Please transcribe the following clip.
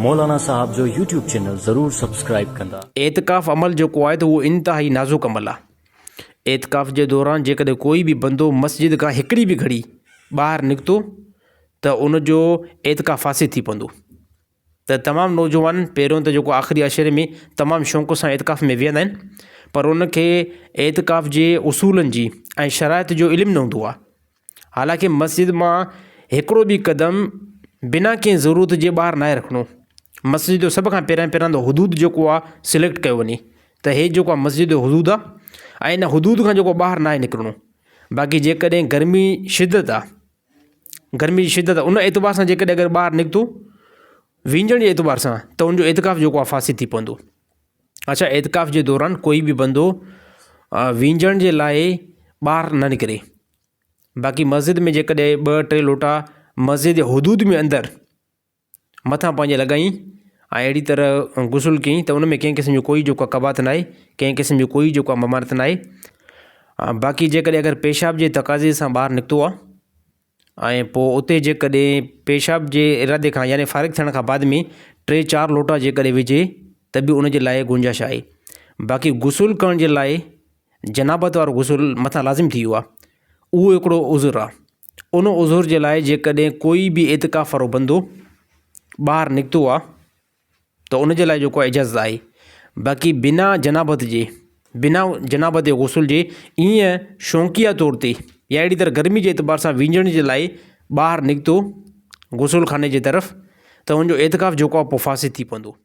मौलाना साहब जो YouTube channel ज़रूर subscribe कंदा। एतिकाफ़ अमल जेको आहे त उहो इंतिहाई नाज़ुक अमल आहे। एतिकाफ़ जे दौरान जेकॾहिं कोई बि बंदो मस्जिद खां हिकिड़ी बि घड़ी ॿाहिरि निकितो त उनजो एतिकाफ़ फासिद थी पवंदो। त तमामु नौजवान पहिरियों त जेको आख़िरी अशरे में तमामु शौक़ सां एतिकाफ़ में वेहंदा आहिनि, पर उनखे एतिकाफ़ जे उसूलनि जी ऐं शराइत जो इल्मु न हूंदो आहे। हालांकि मस्जिद मां हिकिड़ो बि क़दम बिना कंहिं ज़रूरत जे ॿाहिरि नाहे रखिणो। मस्जिद जो सभ खां पहिरियां त हुदूद जेको आहे सिलेक्ट कयो वञे त हे जेको आहे मस्जिद जो हुदूद आहे ऐं इन हुदूद खां जेको ॿाहिरि नाहे निकिरणो। बाक़ी जेकॾहिं गर्मी शिदत आहे उन एतबार सां जेकॾहिं अगरि ॿाहिरि निकितो वींझण जे एतबार सां त उनजो एतिकाफ़ जेको आहे फासिद थी पवंदो। अच्छा, एतिकाफ़ जे दौरान कोई बि बंदो वींझण जे लाइ ॿाहिरि न निकिरे। बाक़ी मस्जिद में जेकॾहिं 2-3 लोटा मस्जिद जे हुदूद में अंदरि मथां पंहिंजे लॻाई ऐं अहिड़ी तरह गुसुल कयईं त उन में कंहिं क़िस्म जो कोई जेको कबात न आहे, कंहिं क़िस्म जो कोई जेको आहे ममानत न आहे। बाक़ी जेकॾहिं अगरि पेशाब जे तक़ाज़े सां ॿाहिरि निकितो आहे ऐं पोइ उते जेकॾहिं पेशाब जे इरादे खां यानी फ़ारिग़ थियण खां बाद में 3-4 लोटा जेकॾहिं विझे त बि उनजे लाइ गुंजाइश आहे। बाक़ी गुसुल करण जे लाइ जनाबत वारो गुसुल मथां लाज़िम थी वियो आहे, उहो हिकिड़ो उज़ुर आहे। उन उज़ुर जे लाइ जेकॾहिं कोई बि एतिकाफ़ वारो बंदो ॿाहिरि निकितो आहे त उनजे लाइ जेको आहे इजाज़त आहे। बाक़ी बिना जनाबत जे गुसुल जे ईअं शौक़िया तौर ते या अहिड़ी तरह गर्मी जे एतबार सां वींझण जे लाइ ॿाहिरि निकितो गुसुल खाने जे तरफ़ त उनजो एतिकाफ़ जेको आहे पोइ फासिद थी पवंदो।